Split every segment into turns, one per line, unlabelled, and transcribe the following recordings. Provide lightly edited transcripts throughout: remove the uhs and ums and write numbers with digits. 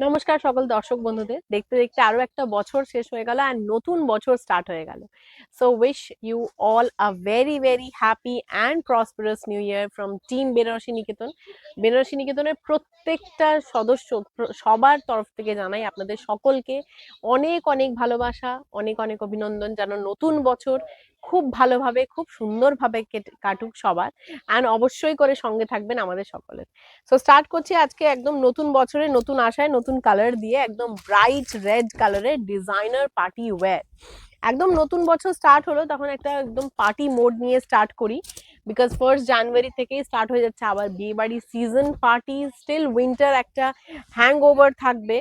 নমস্কার সকল দর্শক বন্ধুদের। দেখতে দেখতে আরো একটা বছর শেষ হয়ে গেল আর নতুন বছর স্টার্ট হয়ে গেল। So wish you all a very very happy and prosperous new year from team Banarasi Niketan. বেনারসি নিকেতনের প্রত্যেকটা সদস্য সবার তরফ থেকে জানাই আপনাদের সকলকে অনেক অনেক ভালোবাসা, অনেক অনেক অভিনন্দন। যেন নতুন বছর খুব ভালোভাবে, খুব সুন্দরভাবে কাটুক সবার, অ্যান্ড অবশ্যই করে সঙ্গে থাকবেন আমাদের সকলের। সো স্টার্ট করছি আজকে একদম নতুন বছরে নতুন আশায় নতুন কালার দিয়ে, একদম ব্রাইট রেড কালারের ডিজাইনার পার্টি ওয়্যার। একদম নতুন বছর স্টার্ট হলো, তখন একটা একদম পার্টি মোড নিয়ে স্টার্ট করি, বিকজ 1st জানুয়ারি থেকেই স্টার্ট হয়ে যাচ্ছে আবার বিয়ে বাড়ি সিজন, পার্টি, স্টিল উইন্টার একটা হ্যাংওভার থাকবে।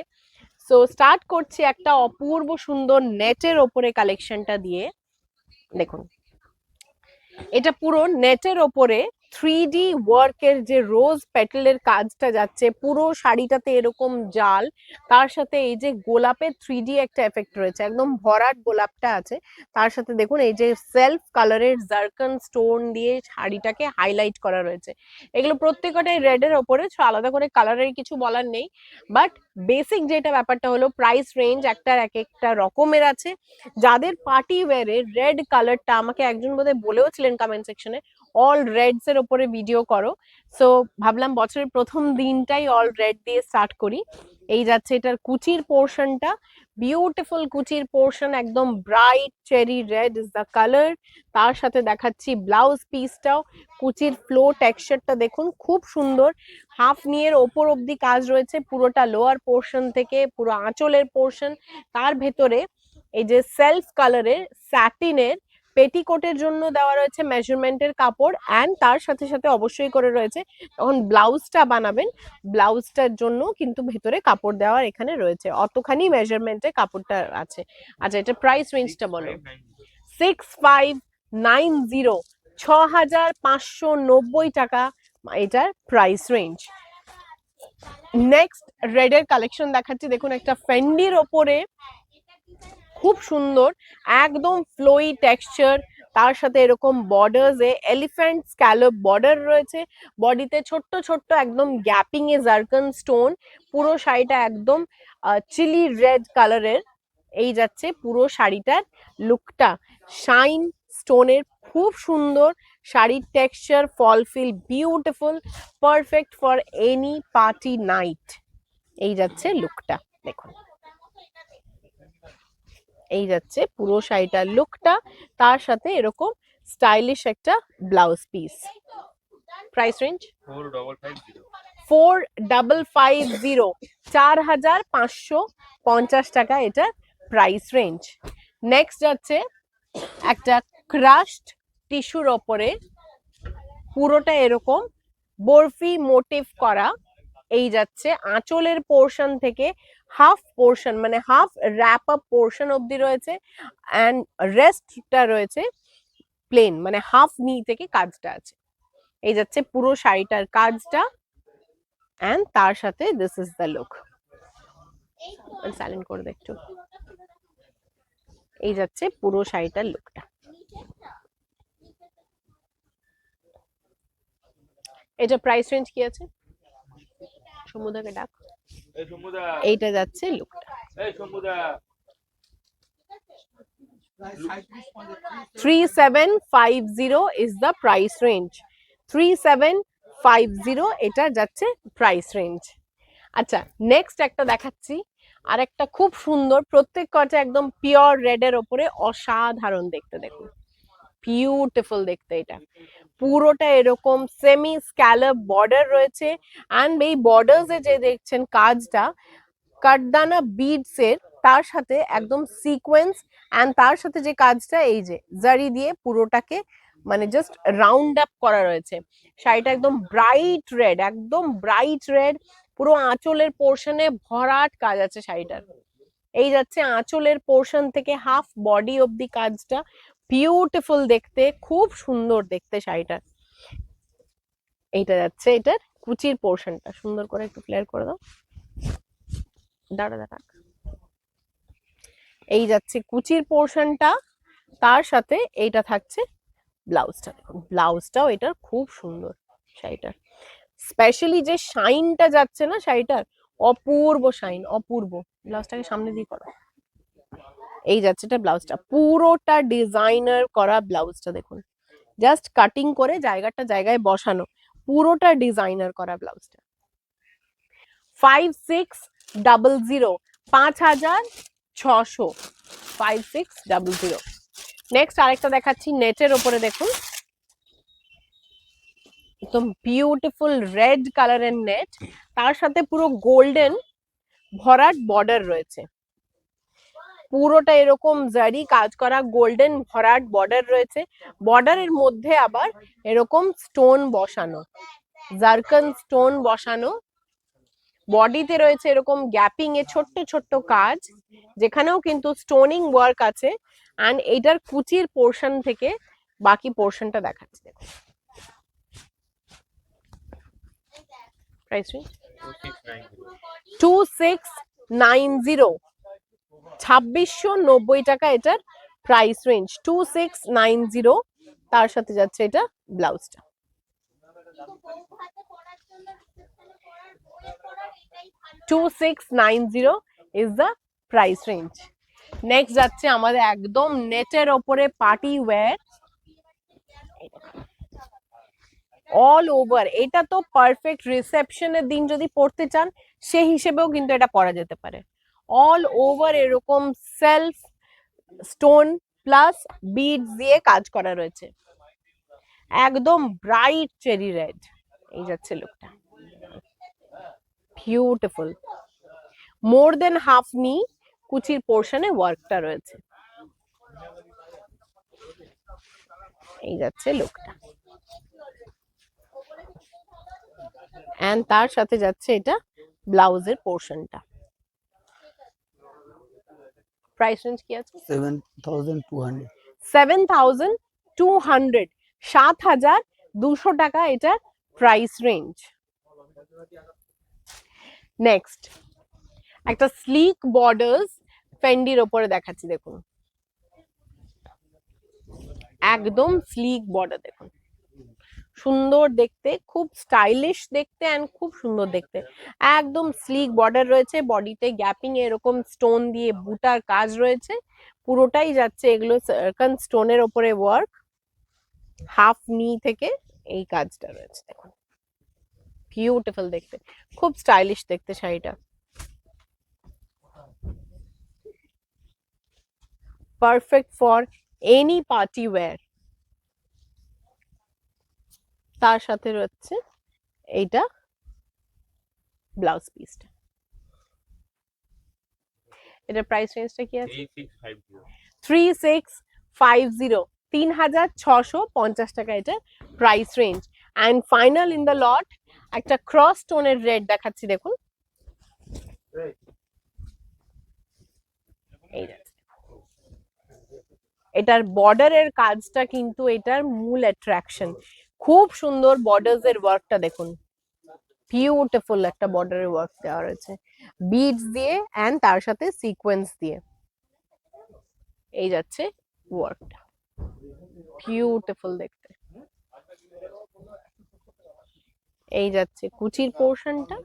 সো স্টার্ট করছি একটা অপূর্ব সুন্দর নেটের ওপরে কালেকশনটা দিয়ে। দেখুন, এটা পুরো নেটের ওপরে 3D ওয়ার্কের যে রোজ পেটেলের কাজটা যাচ্ছে, পুরো শাড়িটাতে এরকম জাল, তার সাথে এই যে গোলাপের 3D একটা এফেক্ট রয়েছে, একদম ভরাট গোলাপটা আছে, তার সাথে দেখুন এই যে সেলফ কালারের জারকন স্টোন দিয়ে শাড়িটাকে হাইলাইট করা রয়েছে। এগুলো প্রত্যেকটাই রেডের ওপরে, আলাদা করে কালারের কিছু বলার নেই। বাট বেসিক যেটা ব্যাপারটা হলো, প্রাইস রেঞ্জ একটার এক একটা রকমের আছে। যাদের পার্টি ওয়্যারে রেড কালারটা, আমাকে একজন বোধহয় বলেও ছিলেন কমেন্ট সেকশনে, অল রেডস এর উপরে ভিডিও করো। সো ভাবলাম বছরের প্রথম দিনটাই অল রেড দিয়ে স্টার্ট করি। এই যাচ্ছে এটার কুচির পোর্শনটা, বিউটিফুল কুচির পোর্শন, একদম bright cherry red is the colour. তার সাথে দেখাচ্ছি ব্লাউজ পিসটাও, কুচির ফ্লো টেক্সচারটা দেখুন, খুব সুন্দর। হাফ নিয়ের ওপর অব্দি কাজ রয়েছে, পুরোটা লোয়ার পোর্শন থেকে পুরো আঁচলের পোর্শন। তার ভেতরে এই যে সেলফ কালারের স্যাটিনের পেটিকোটের জন্য দেওয়া রয়েছে মেজারমেন্টের কাপড়, অ্যান্ড তার সাথে সাথে অবশ্যই করে রয়েছে তখন ব্লাউজটা বানাবেন, ব্লাউজটার জন্য কিন্তু ভেতরে কাপড় দেওয়ার এখানে রয়েছে, অতখানি মেজারমেন্টের কাপড়টা আছে। আচ্ছা, এটা প্রাইস রেঞ্জটা বলো। 6590, 6590 টাকা এটার প্রাইস রেঞ্জ। নেক্সট রেডের কালেকশন দেখাচ্ছি। দেখুন, একটা ফেন্ডির ওপরে খুব সুন্দর একদম ফ্লোই টেক্সচার, তার সাথে এরকম বর্ডার্স এ এলিফ্যান্ট স্ক্যালপ বর্ডার রয়েছে, বডিতে ছোট্ট ছোট্ট একদম গ্যাপিং এ জারকন স্টোন, পুরো শাড়িটা একদম চিলি রেড কালারের। এই যাচ্ছে পুরো শাড়িটার লুকটা, শাইন স্টোনের, খুব সুন্দর শাড়ির texture, full feel beautiful, perfect for any party night. এই যাচ্ছে লুকটা, দেখুন এই যাচ্ছে পুরো শাড়িটার লুকটা, তার সাথে এরকম স্টাইলিশ একটা ব্লাউজ পিস। প্রাইস রেঞ্জ 4550, 4550 টাকা এটা প্রাইস রেঞ্জ। নেক্সট যাচ্ছে একটা ক্রাশড টিস্যুর ওপরে, পুরোটা এরকম বরফি মোটিভ করা। এই যাচ্ছে আঁচলের পোর্শন থেকে হাফ পোর্শন, মানে হাফ র্যাপ আপ পোর্শন অবধি রয়েছে, অ্যান্ড রেস্টটা রয়েছে প্লেন, মানে হাফ নি থেকে কাজটা আছে। এই যাচ্ছে পুরো শাড়িটার কাজটা, অ্যান্ড তার সাথে this is the look. Silent করে দে একটু। এই যাচ্ছে পুরো শাড়িটার লুকটা। এটা প্রাইস রেঞ্জ কি আছে? সমুদাকে ডাক। এইটা যাচ্ছে লুকটা। 3750 is the price range. 3750 এটা যাচ্ছে প্রাইস রেঞ্জ। আচ্ছা, নেক্সট একটা দেখাচ্ছি, আর একটা খুব সুন্দর, প্রত্যেক কটা একদম পিওর রেড এর ওপরে, অসাধারণ দেখতে। দেখুন, বিউটিফুল দেখতে। এটা পুরোটা এরকম সেমি স্ক্যালপ বর্ডার রয়েছে, অ্যান্ড এই বর্ডার্স এ যে দেখছেন কাজটা, কাঠদানা বিডস এর, তার সাথে একদম সিকোয়েন্স, অ্যান্ড তার সাথে যে কাজটা এই যে জারি দিয়ে পুরোটাকে মানে জাস্ট রাউন্ড আপ করা রয়েছে। শাড়িটা একদম ব্রাইট রেড, একদম ব্রাইট রেড, পুরো আঁচলের পোর্শনে ভরাট কাজ আছে শাড়িটার। এই যাচ্ছে আঁচলের পোর্শন থেকে হাফ বডি অবধি কাজটা, বিউটিফুল দেখতে, খুব সুন্দর দেখতে শাড়িটা। এইটা যাচ্ছে এটার কুচির পোর্শনটা, সুন্দর করে একটু ক্লিয়ার করে দাও, দাঁড়া দাঁড়া। এই যাচ্ছে কুচির পোর্শনটা, তার সাথে এইটা থাকছে ব্লাউজটা। দেখুন, ব্লাউজটাও এটার খুব সুন্দর শাড়িটার, স্পেশালি যে শাইনটা যাচ্ছে না শাড়িটার, অপূর্ব শাইন, অপূর্ব। ব্লাউজটাকে সামনে দিয়ে করো। এই যাচ্ছে এটা ব্লাউজটা, পুরোটা ডিজাইনার করা ব্লাউজটা দেখুন, জাস্ট কাটিং করে জায়গাটা জায়গায় বসানো, পুরোটা ডিজাইনার করা ব্লাউজটা। 5600, 5600, 5600। নেক্সট আরেকটা দেখাচ্ছি নেটের ওপরে, দেখুন একদম বিউটিফুল রেড কালারের নেট, তার সাথে পুরো গোল্ডেন ভরাট বর্ডার রয়েছে, পুরোটা এরকম জারি কাজ করা গোল্ডেন ভরাট বর্ডার রয়েছে, বর্ডারের মধ্যে আবার এরকম স্টোন বসানো, জারকান স্টোন বসানো, বডিতে রয়েছে এরকম গ্যাপিং এ ছোট্ট ছোট্ট কাজ, যেখানেও কিন্তু স্টোনিং ওয়ার্ক আছে। এন্ড এটার কুচির পোর্শন থেকে বাকি পোর্শনটা দেখাচ্ছি, দেখুন প্রাইস 2690, 2690 টাকা এটার প্রাইস রেঞ্জ, 2690। তার সাথে যাচ্ছে এটা ব্লাউজটা। $2690 is the price range. Next যাচ্ছে আমাদের একদম নেটের ওপরে পার্টি ওয়্যার, অল ওভার। এটা তো পারফেক্ট রিসেপশনের দিন যদি পড়তে চান সেই হিসেবেও কিন্তু এটা পরা যেতে পারে। অল ওভার এরকম সেলফ স্টোন প্লাস বিডস দিয়ে কাজ করা রয়েছে, একদম ব্রাইট চেরি রেড। এই যাচ্ছে লুকটা, বিউটিফুল। মোর দেন হাফ নি কুচির পোর্শনে ওয়ার্কটা রয়েছে। এই যাচ্ছে লুকটা, এন্ড তার সাথে যাচ্ছে এটা ব্লাউজের পোর্শনটা। প্রাইস রেঞ্জ কি আছে?
7200।
7200, 7200 টাকা এটা প্রাইস রেঞ্জ। নেক্সট একটা স্লিক বর্ডার্স ফেন্ডির ওপরে দেখাচ্ছি, দেখুন একদম স্লিক বর্ডার, দেখুন সুন্দর দেখতে, খুব স্টাইলিশ দেখতে এন্ড খুব সুন্দর দেখতে, একদম স্লিক বর্ডার রয়েছে, বডিতে গ্যাপিং এরকম স্টোন দিয়ে বুটার কাজ রয়েছে, পুরোটাই যাচ্ছে এগুলো সার্কান স্টোনের ওপরে ওয়ার্ক, হাফ নি থেকে এই কাজটা রয়েছে, দেখুন বিউটিফুল দেখতে, খুব স্টাইলিশ দেখতে শাড়িটা, perfect for any party wear. তার সাথে রয়েছে এইটা ব্লাউজ পিসটা। এটার প্রাইস রেঞ্জটা কি আছে? 3650, 3650 টাকা এটা price range. And final in the lot একটা ক্রস টোনের রেড দেখাচ্ছি, দেখুন এই এটার বর্ডারের কাজটা কিন্তু এটার মূল অ্যাট্রাকশন, খুব সুন্দর বর্ডার্স এর ওয়ার্কটা দেখুন, বিউটিফুল একটা বর্ডারের ওয়ার্ক দেওয়া রয়েছে বিডস দিয়ে এন্ড তার সাথে সিকোয়েন্স দিয়ে। এই যাচ্ছে ওয়ার্কটা, বিউটিফুল দেখতে। এই যাচ্ছে কুচির পোর্শনটা,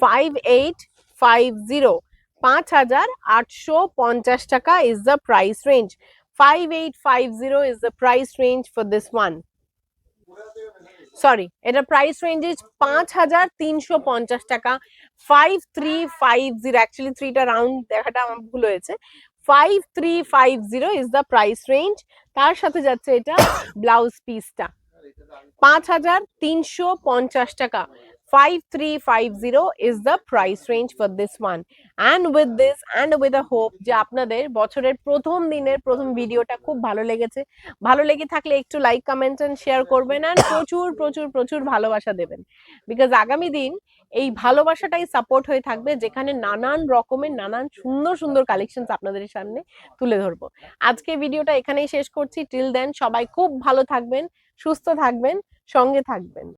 5850, 5850 টাকা is the price range. 5850 is the price range for this one. Sorry, এটা প্রাইস রেঞ্জ ইজ 5350 টাকা। 5350, অ্যাকচুয়ালি 3টা রাউন্ড দেখাটা আমার ভুল হয়েছে। 5350 ইজ দ্য প্রাইস রেঞ্জ। তার সাথে যাচ্ছে এটা ব্লাউজ পিসটা 5350 টাকা। 5350 is the price range for this one. And with this and with a hope যে আপনাদের বছরের প্রথম দিনের প্রথম ভিডিওটা খুব ভালো লেগেছে। ভালো লেগে থাকলে একটু লাইক কমেন্ট এন্ড শেয়ার করবেন and প্রচুর প্রচুর প্রচুর ভালোবাসা দেবেন, বিকজ আগামী দিন এই ভালোবাসাটাই সাপোর্ট হয়ে থাকবে, যেখানে নানান রকমের নানান সুন্দর সুন্দর কালেকশনস আপনাদের সামনে তুলে ধরবো। আজকে ভিডিওটা এখানেই শেষ করছি। টিল দেন সবাই খুব ভালো থাকবেন, সুস্থ থাকবেন, সঙ্গে থাকবেন।